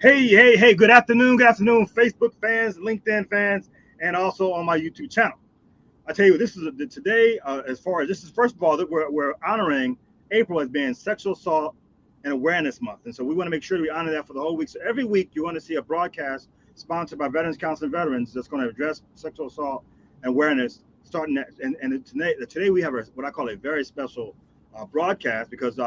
Hey, good afternoon, Facebook fans, LinkedIn fans, and also on my YouTube channel. I tell you, this is today, as far as this is, first of all, that we're honoring April as being Sexual Assault and Awareness Month. And so we want to make sure we honor that for the whole week. So every week you want to see a broadcast sponsored by Veterans Council of Veterans that's going to address sexual assault and awareness starting that. And today we have what I call a very special broadcast because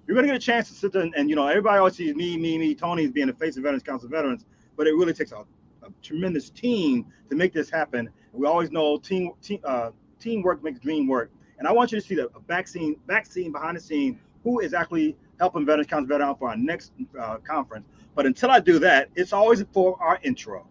you're going to get a chance to sit there and everybody always sees me, Tony as being the face of Veterans Council of Veterans, but it really takes a tremendous team to make this happen. We always know teamwork makes dream work. And I want you to see the back scene behind the scene, who is actually helping Veterans Council of Veterans for our next conference. But until I do that, it's always for our intro.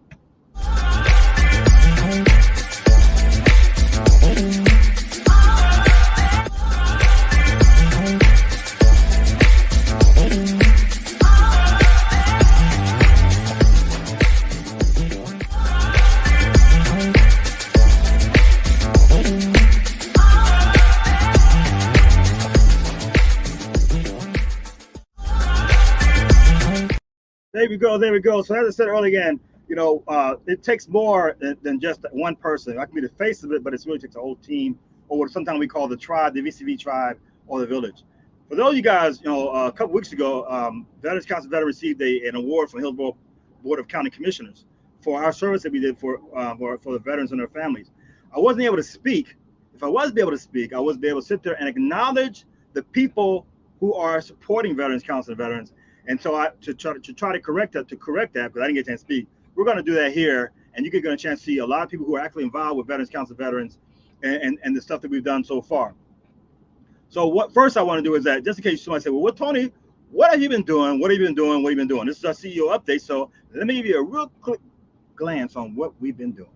There we go. So as I said earlier again, it takes more than just one person. I can be the face of it, but it really takes a whole team, or what sometimes we call the tribe, the VCV tribe, or the village. For those of you guys, a couple weeks ago, Veterans Council of Veterans received an award from Hillsborough Board of County Commissioners for our service that we did for the veterans and their families. I wasn't able to speak. If I was able to speak, I was able to sit there and acknowledge the people who are supporting Veterans Council of Veterans. And so to try to correct that, because I didn't get a chance to speak, we're going to do that here, and you can get a chance to see a lot of people who are actually involved with Veterans Council of Veterans and the stuff that we've done so far. So what first I want to do is that, just in case somebody say, well, Tony, what have you been doing? What have you been doing? What have you been doing? This is our CEO update. So let me give you a real quick glance on what we've been doing.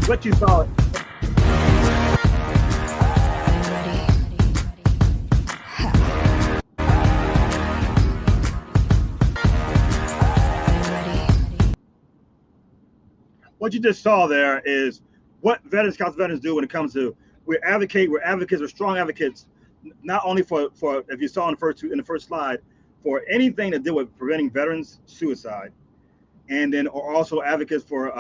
What you saw. What you just saw there is what Veterans Council of Veterans do when it comes to we're advocates, we're strong advocates, not only for if you saw in the first slide, for anything to do with preventing veterans suicide, and then are also advocates for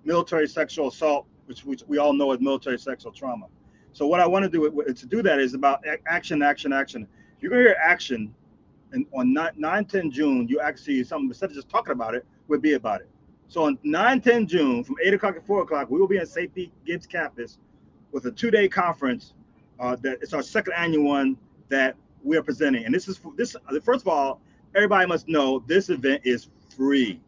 military sexual assault, which we all know as military sexual trauma. So what I want to do that is about action. You're going to hear action, and on 9-10 June, you actually see something, instead of just talking about it, would be about it. So on 9-10 June, from 8 o'clock to 4 o'clock, we will be at Safety Gibbs campus with a 2-day conference. That it's our second annual one that we are presenting. And this, first of all, everybody must know this event is free.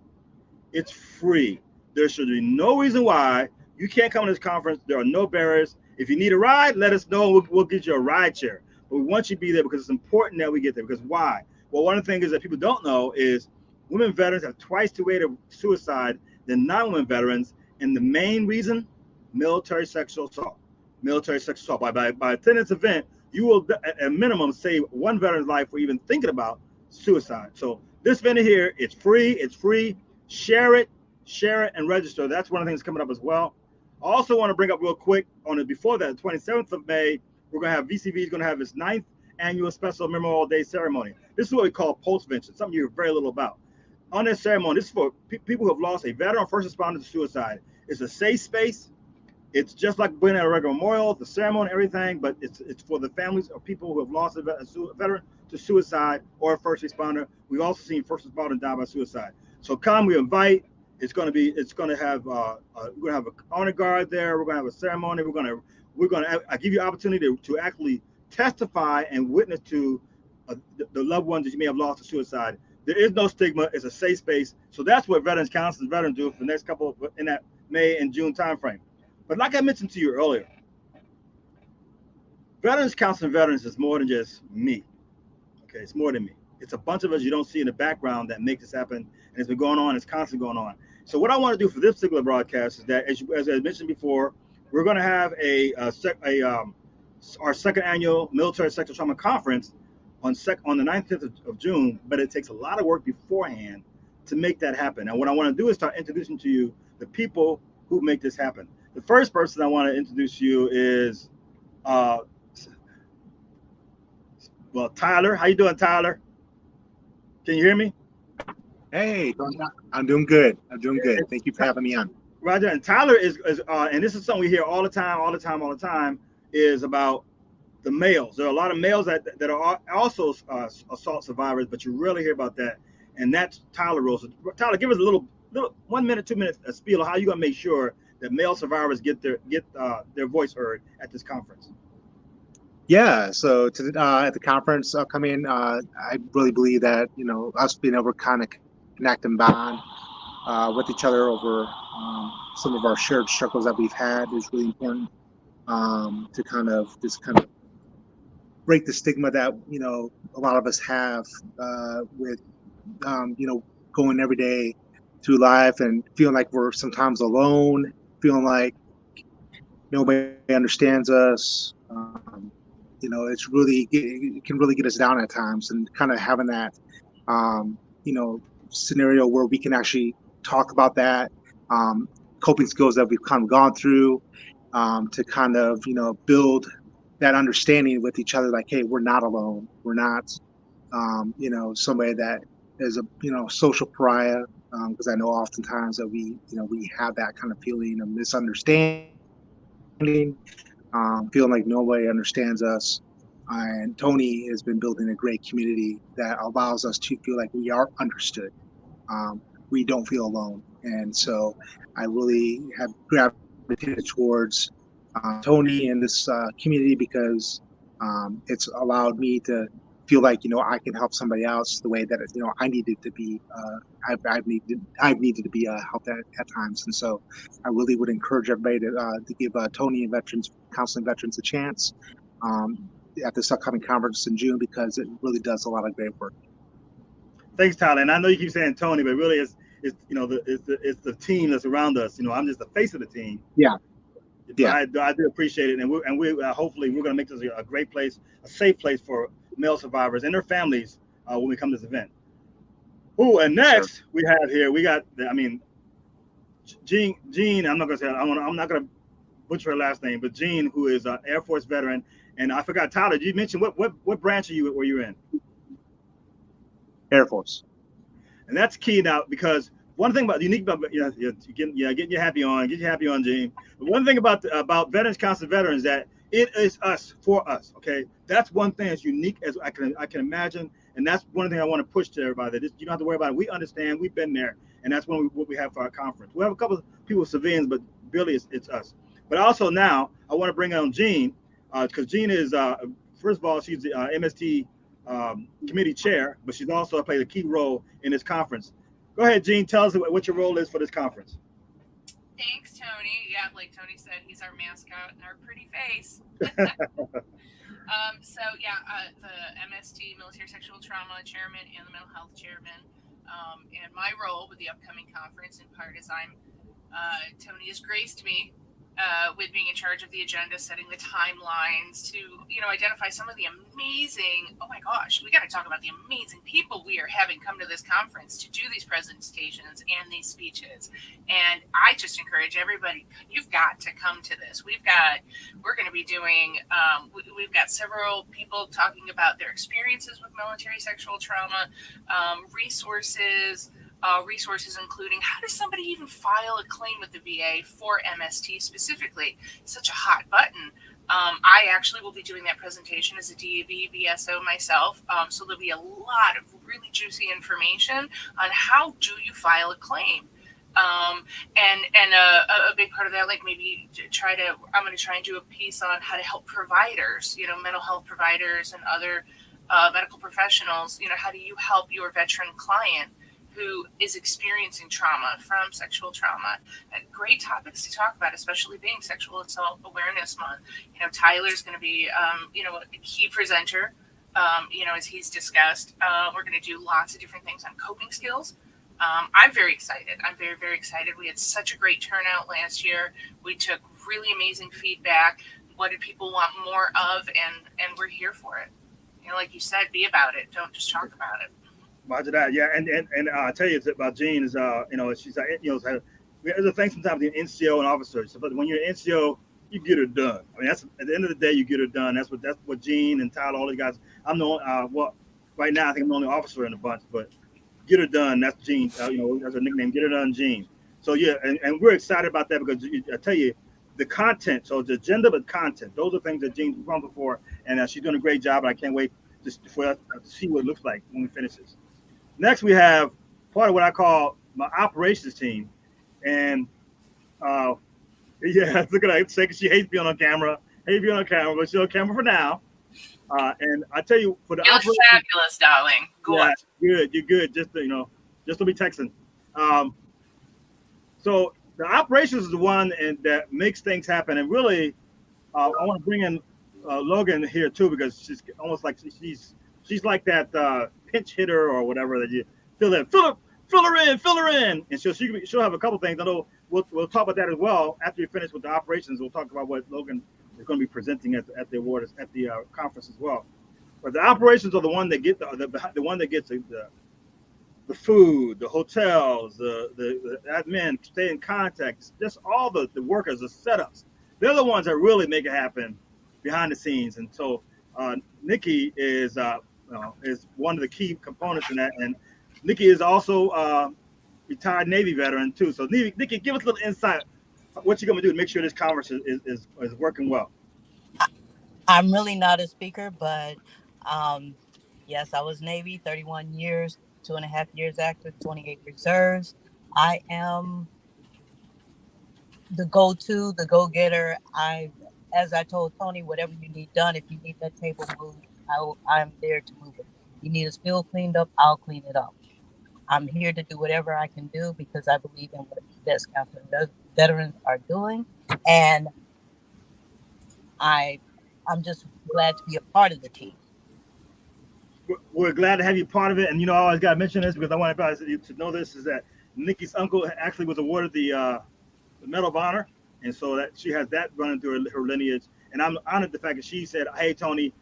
It's free. There should be no reason why you can't come to this conference. There are no barriers. If you need a ride, let us know. We'll get you a ride share. But we want you to be there because it's important that we get there. Because why? Well, one of the things that people don't know is women veterans have twice the rate of suicide than non-women veterans. And the main reason, military sexual assault. Military sexual assault. By attending this event, you will, at a minimum, save one veteran's life for even thinking about suicide. So this event here, it's free. It's free. Share it, and register. That's one of the things coming up as well. I also want to bring up real quick on it before that, the 27th of May, we're going to have VCV is going to have its 9th annual special Memorial Day ceremony. This is what we call post-vention, something you hear very little about. On this ceremony, this is for people who have lost a veteran or first responder to suicide. It's a safe space. It's just like being at a regular memorial, the ceremony, everything, but it's for the families of people who have lost a veteran to suicide or a first responder. We've also seen first responder die by suicide. So come, we invite It's going to have we're going to have an honor guard there. We're going to have a ceremony. We're going to I give you opportunity to actually testify and witness to the loved ones that you may have lost to suicide. There is no stigma. It's a safe space. So that's what veterans council and veterans do for the next couple in that May and June timeframe. But like I mentioned to you earlier, Veterans Council and Veterans is more than just me. Okay, it's more than me. It's a bunch of us you don't see in the background that make this happen, and it's been going on. It's constantly going on. So what I want to do for this particular broadcast is that, as I mentioned before, we're going to have our second annual military sexual trauma conference on the 9th of June. But it takes a lot of work beforehand to make that happen. And what I want to do is start introducing to you the people who make this happen. The first person I want to introduce to you is Tyler. How you doing, Tyler? Can you hear me? Hey, I'm doing good. Thank you for having me on. Roger. And Tyler is and this is something we hear all the time, is about the males. There are a lot of males that are also assault survivors, but you rarely hear about that. And that's Tyler Rose. Tyler, give us a little 1 minute, 2 minutes a spiel of how you're going to make sure that male survivors get their voice heard at this conference. Yeah, so at the conference upcoming, I really believe that, us being able to kind of connect and bond with each other over some of our shared struggles that we've had is really important to kind of break the stigma that, a lot of us have with, going every day through life and feeling like we're sometimes alone, feeling like nobody understands us. It can really get us down at times, and kind of having that, scenario where we can actually talk about that, coping skills that we've kind of gone through, to kind of, build that understanding with each other. Like, hey, we're not alone. We're not, somebody that is a, social pariah. Because I know oftentimes that we have that kind of feeling of misunderstanding. Feeling like nobody understands us. And Tony has been building a great community that allows us to feel like we are understood. We don't feel alone. And so I really have gravitated towards Tony and this community because it's allowed me to feel like, I can help somebody else the way that, I needed to be, I've needed to be helped at times. And so I really would encourage everybody to give Tony and counseling veterans a chance at this upcoming conference in June, because it really does a lot of great work. Thanks, Tyler. And I know you keep saying Tony, but really it's the team that's around us. I'm just the face of the team. Yeah. Yeah, I do appreciate it, and we hopefully we're going to make this a great place, a safe place for male survivors and their families when we come to this event. Oh, and next we got Jean. I'm not going to butcher her last name, but Jean, who is an Air Force veteran, and I forgot, Tyler. Did you mention what branch were you in? Air Force. And that's key now, because one thing about getting you happy on, Gene. But one thing about Veterans Council Veterans, that it is us for us. Okay, that's one thing that's unique as I can imagine, and that's one thing I want to push to everybody. That you don't have to worry about it. We understand. We've been there, and that's what we have for our conference. We have a couple of people, civilians, but really it's us. But also now I want to bring on Jean, because Jean is first of all, she's the MST committee chair, but she's also played a key role in this conference. Go ahead, Jean. Tell us what your role is for this conference. Thanks, Tony. Yeah, like Tony said, he's our mascot and our pretty face. The MST, Military Sexual Trauma Chairman, and the Mental Health Chairman. And my role with the upcoming conference, in part, is Tony has graced me with being in charge of the agenda, setting the timelines to, identify some of the amazing, oh my gosh, we got to talk about the amazing people we are having come to this conference to do these presentations and these speeches. And I just encourage everybody, you've got to come to this. We're going to be doing, we've got several people talking about their experiences with military sexual trauma, resources including how does somebody even file a claim with the VA for MST specifically? Such a hot button. I actually will be doing that presentation as a DAV VSO myself. So there'll be a lot of really juicy information on how do you file a claim. And a big part of that, like maybe I'm going to try and do a piece on how to help providers, mental health providers and other medical professionals. How do you help your veteran client who is experiencing trauma from sexual trauma? Great topics to talk about, especially being Sexual Assault Awareness Month. Tyler's going to be, a key presenter, as he's discussed. We're going to do lots of different things on coping skills. I'm very excited. I'm very, very excited. We had such a great turnout last year. We took really amazing feedback. What did people want more of? And we're here for it. Like you said, be about it. Don't just talk about it. Roger that. Yeah. And I'll tell you about Jean is, she's like, there's a thing sometimes between NCO and officers. But when you're an NCO, you get it done. I mean, that's at the end of the day, you get it done. That's what Jean and Tyler, all these guys. I'm the right now I think I'm the only officer in the bunch, but get it done. That's Jean. That's her nickname. Get it done, Jean. So yeah, and we're excited about that because I tell you, the content. So the agenda, but content. Those are things that Jean's responsible for, and she's doing a great job. And I can't wait for us to see what it looks like when we finish this. Next, we have part of what I call my operations team, and yeah, look at her. She hates being on camera. But she's on camera for now. And I tell you, for the you're fabulous, darling. Yeah, good. You're good. Just to be texting. So the operations is the one that makes things happen. And really, I want to bring in Logan here too, because she's almost like she's like that pinch hitter or whatever that you fill her in, and she'll have a couple things. I know we'll talk about that as well after we finish with the operations. We'll talk about what Logan is going to be presenting at the awards at the conference as well. But the operations are the one that get the one that gets the food, the hotels, the admin, stay in contact, just all the workers, the setups. They're the ones that really make it happen behind the scenes. And so Nikki is one of the key components in that. And Nikki is also retired Navy veteran too. So Nikki, give us a little insight. What you're going to do to make sure this conference is working well. I'm really not a speaker, but yes, I was Navy, 31 years, 2.5 years active, 28 reserves. I am the go-to, the go-getter. As I told Tony, whatever you need done, if you need that table moved, I'm there to move it. You need a spill cleaned up, I'll clean it up. I'm here to do whatever I can do because I believe in what Best Counselor veterans are doing. And I'm just glad to be a part of the team. We're glad to have you part of it. And I always got to mention this because I want everybody to know this, is that Nikki's uncle actually was awarded the Medal of Honor. And so that she has that running through her lineage. And I'm honored the fact that she said, hey, Tony,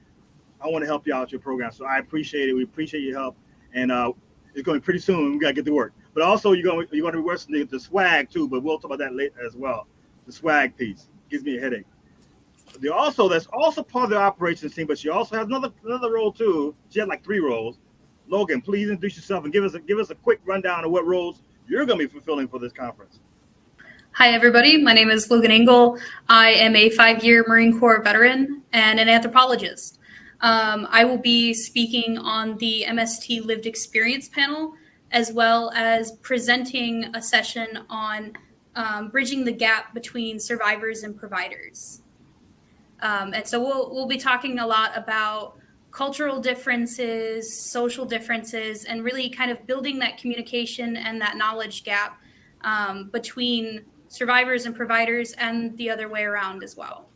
I want to help you out with your program. So I appreciate it. We appreciate your help. And it's going to be pretty soon. We got to get to work. But also, you're going to be working the swag, too. But we'll talk about that later as well. The swag piece gives me a headache. That's also part of the operations team. But she also has another role, too. She has like 3 roles. Logan, please introduce yourself and give us a quick rundown of what roles you're going to be fulfilling for this conference. Hi, everybody. My name is Logan Engle. I am a 5-year Marine Corps veteran and an anthropologist. I will be speaking on the MST Lived Experience panel, as well as presenting a session on bridging the gap between survivors and providers. And so we'll be talking a lot about cultural differences, social differences, and really kind of building that communication and that knowledge gap between survivors and providers, and the other way around as well.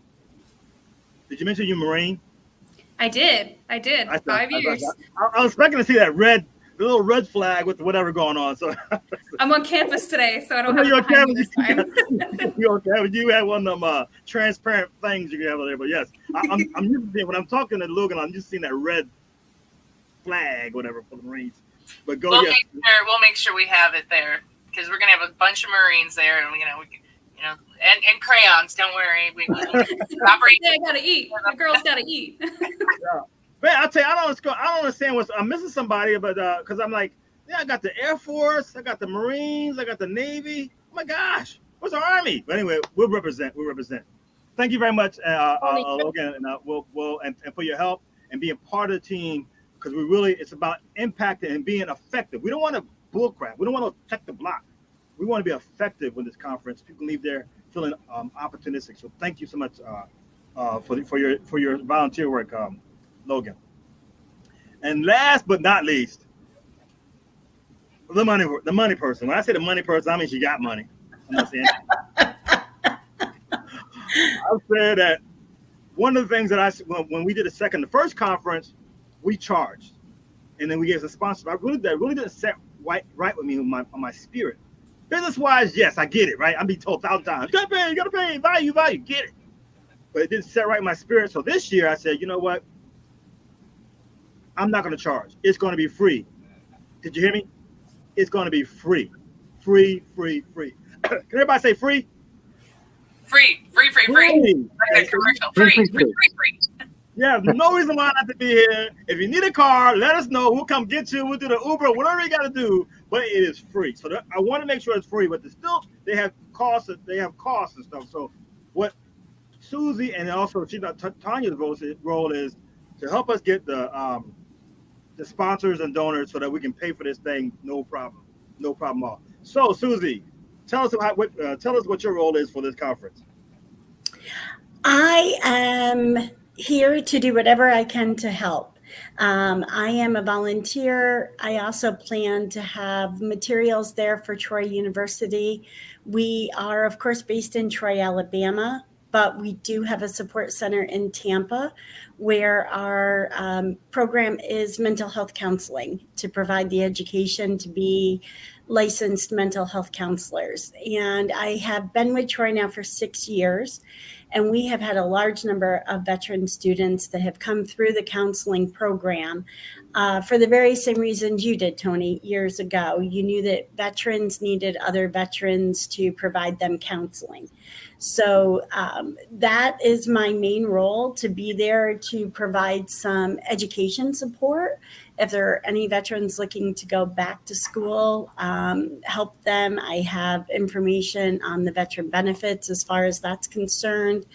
Did you mention you're Marine? I did. 5 years. I was expecting to see that the little red flag with whatever going on. So I'm on campus today, so I don't have you're on campus this time. You're on campus. You had one of them transparent things you can have over there. But yes, I'm used to when I'm talking to Logan, I'm just seeing that red flag, whatever, for the Marines. But we'll make sure we have it there. Because we're gonna have a bunch of Marines there, and and crayons. Don't worry, we I gotta eat. The girls gotta eat. Yeah. Man, I tell you, I don't understand I'm missing somebody, but because I'm like, yeah, I got the Air Force, I got the Marines, I got the Navy. Oh my gosh, where's our Army? But anyway, we'll represent. Thank you very much, Logan, and and for your help and being part of the team, because it's about impacting and being effective. We don't want to bullcrap. We don't want to check the block. We want to be effective with this conference. People leave there feeling opportunistic. So thank you so much for your volunteer work, Logan. And last but not least, the money person. When I say the money person, I mean she got money. I'm not saying. I said that one of the things that when we did the first conference, we charged, and then we gave some sponsors. That really didn't set right with me on my spirit. Business wise, yes, I get it, right? I'm being told 1,000 times, you gotta pay, value, get it. But it didn't set right in my spirit. So this year I said, you know what? I'm not gonna charge. It's gonna be free. Did you hear me? It's gonna be free. Free. Can everybody say free? Free. Like a commercial. Free. Yeah, no reason why not to be here. If you need a car, let us know. We'll come get you. We'll do the Uber, whatever you got to do. But it is free. So I want to make sure it's free. But they have costs. They have costs and stuff. So what Susie and also Tanya's role is to help us get the sponsors and donors so that we can pay for this thing. No problem at all. So Susie, tell us what your role is for this conference. I am here to do whatever I can to help. I am a volunteer. I also plan to have materials there for Troy University. We are, of course, based in Troy, Alabama, but we do have a support center in Tampa where our program is mental health counseling to provide the education to be licensed mental health counselors. And I have been with Troy now for 6 years. And we have had a large number of veteran students that have come through the counseling program for the very same reasons you did, Tony, years ago. You knew that veterans needed other veterans to provide them counseling. So that is my main role, to be there to provide some education support. If there are any veterans looking to go back to school, help them. I have information on the veteran benefits as far as that's concerned.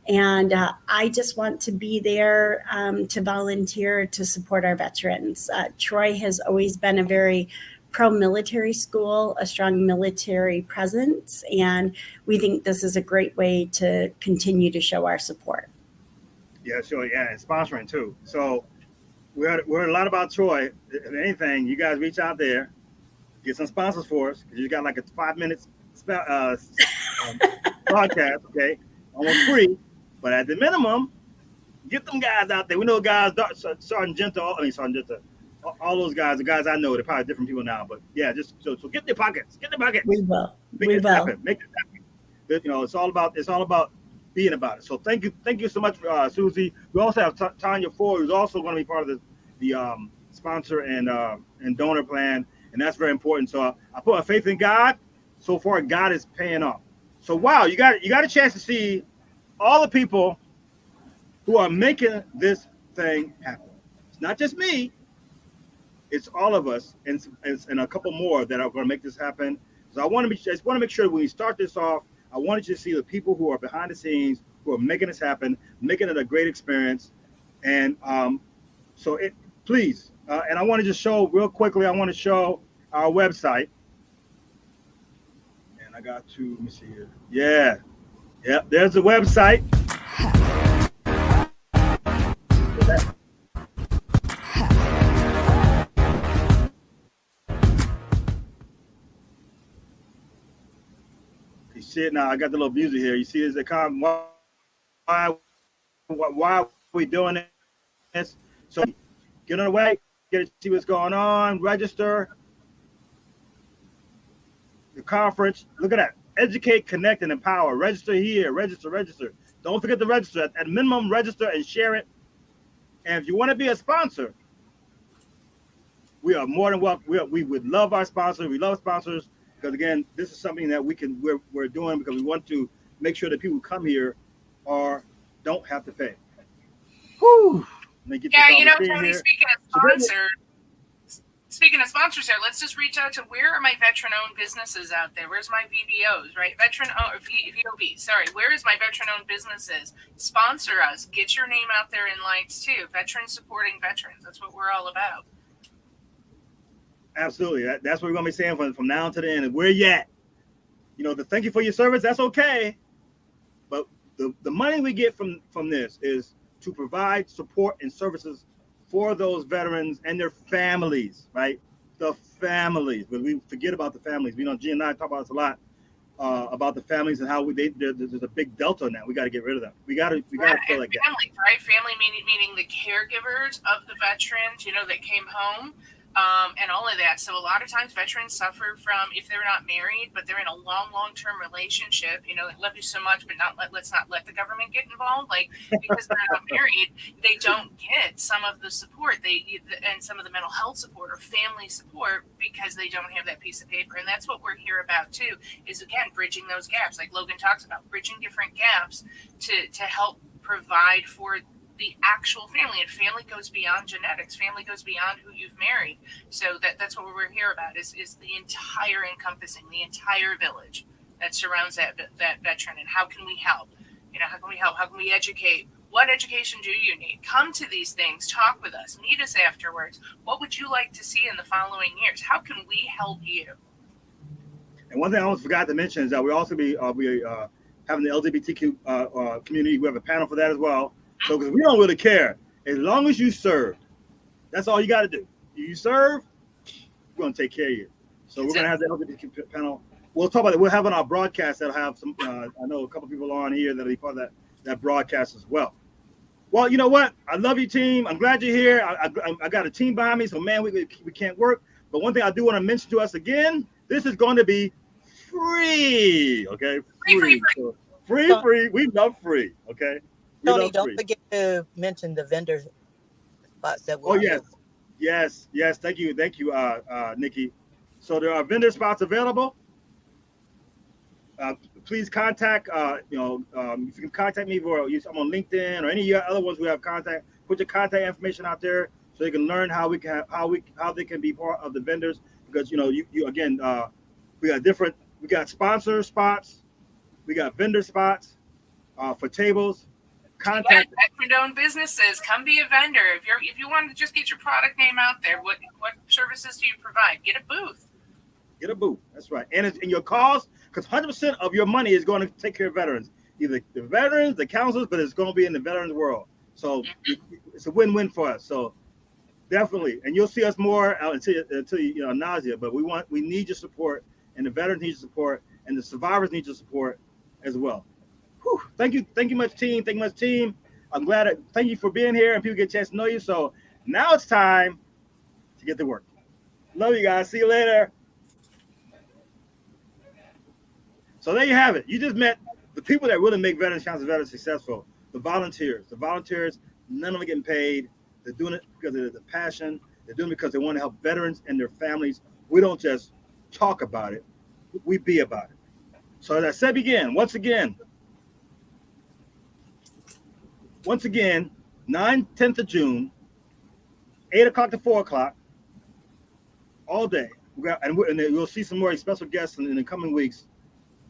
And I just want to be there to volunteer to support our veterans. Troy has always been a very pro-military school, a strong military presence, and we think this is a great way to continue to show our support. Yeah, sure. Yeah, and sponsoring too. So we're a lot about Troy. If anything, you guys reach out there, get some sponsors for us, because you got like a 5 minutes podcast, okay, almost free. But at the minimum, get them guys out there. We know guys, Sergeant Genta, all those guys, the guys I know, they're probably different people now. But yeah, just so get their pockets. We will. Make it happen. You know, it's all about being about it. So thank you so much, Susie. We also have Tanya Ford, who's also going to be part of the sponsor and donor plan, and that's very important. So I put my faith in God. So far, God is paying off. So wow, you got a chance to see all the people who are making this thing happen. It's not just me. It's all of us, and a couple more that are going to make this happen. So I just want to make sure when we start this off, I wanted you to see the people who are behind the scenes, who are making this happen, making it a great experience. And please, and I want to just show real quickly, I want to show our website. And I got to, let me see here. Yeah, there's the website. You see it now. I got the little music here. You see this? Why are we doing this? So get on the way, get to see what's going on, register. The conference, look at that. Educate, connect, and empower. Register here, register. Don't forget to register. At minimum, register and share it. And if you want to be a sponsor, we are more than welcome. We would love our sponsors. We love sponsors because, again, this is something that we're doing because we want to make sure that people who come here don't have to pay. Whew. Yeah, you know, Tony, speaking of sponsors here, let's just reach out to where are my veteran-owned businesses out there? Where's my VBOs, right? Where is my veteran-owned businesses? Sponsor us. Get your name out there in lights too. Veterans supporting veterans. That's what we're all about. Absolutely. That's what we're going to be saying from now to the end. Where you at? the thank you for your service, that's okay. But the money we get from this is to provide support and services for those veterans and their families, right? The families, but we forget about the families. G and I talk about this a lot, about the families and how there's a big delta now. We got to get rid of them. We got to fill that gap. Families, right? Family meaning the caregivers of the veterans, that came home. And all of that. So a lot of times veterans suffer from, if they're not married, but they're in a long-term relationship, love you so much, but let's not let the government get involved. Like, because they're not married, they don't get some of the support and some of the mental health support or family support because they don't have that piece of paper. And that's what we're here about too, is again, bridging those gaps. Like Logan talks about, bridging different gaps to help provide for the actual family. And family goes beyond genetics. Family goes beyond who you've married. So that's what we're here about is the entire encompassing, the entire village that surrounds that veteran. And how can we help? How can we help? How can we educate? What education do you need? Come to these things, talk with us, meet us afterwards. What would you like to see in the following years? How can we help you? And one thing I almost forgot to mention is that we also be having the LGBTQ community. We have a panel for that as well. So, because we don't really care, as long as you serve, that's all you got to do. You serve, we're going to take care of you. So we're going to have the LGBTQ panel. We'll talk about it. We'll have on our broadcast that'll have some. I know a couple people on here that'll be part of that broadcast as well. Well, you know what? I love you, team. I'm glad you're here. I got a team behind me, so man, we can't work. But one thing I do want to mention to us again: this is going to be free. Okay, free. So, free. We love free. Okay. Tony, don't forget to mention the vendor spots that we'll yes. Thank you, Nikki. So there are vendor spots available. Please contact, if you can contact me, I'm on LinkedIn or any other ones we have contact. Put your contact information out there so they can learn how they can be part of the vendors. Because you again, we got sponsor spots, we got vendor spots for tables. Contact veteran-owned businesses. Come be a vendor. If you want to just get your product name out there, what services do you provide? Get a booth. That's right. And it's in your cause, because 100% of your money is going to take care of veterans. Either the veterans, the counselors, but it's going to be in the veterans world. So it's a win-win for us. So definitely, and you'll see us more until nausea. But we need your support, and the veterans need your support, and the survivors need your support as well. Whew. Thank you much, team. I'm glad. Thank you for being here, and people get a chance to know you. So now it's time to get to work. Love you guys. See you later. So there you have it. You just met the people that really make Veterans Council Veterans successful. The volunteers. None of them are getting paid. They're doing it because of the passion. They're doing it because they want to help veterans and their families. We don't just talk about it. We be about it. So as I said, once again, 10th of June, 8 o'clock to 4 o'clock, all day. And we'll see some more special guests in the coming weeks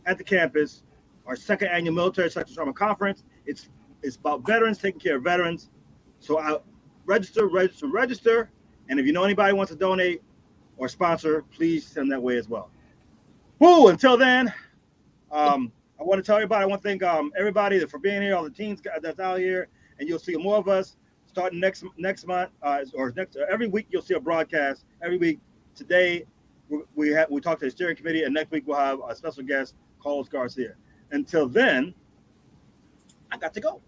at the campus. Our second annual Military Sexual Trauma Conference. It's about veterans, taking care of veterans. So register. And if you know anybody who wants to donate or sponsor, please send that way as well. Woo! Until then, I want to tell everybody, I want to thank everybody for being here, all the teams that's out here, and you'll see more of us starting next month, or every week you'll see a broadcast. Every week. Today, we talk to the steering committee, and next week we'll have a special guest, Carlos Garcia. Until then, I got to go.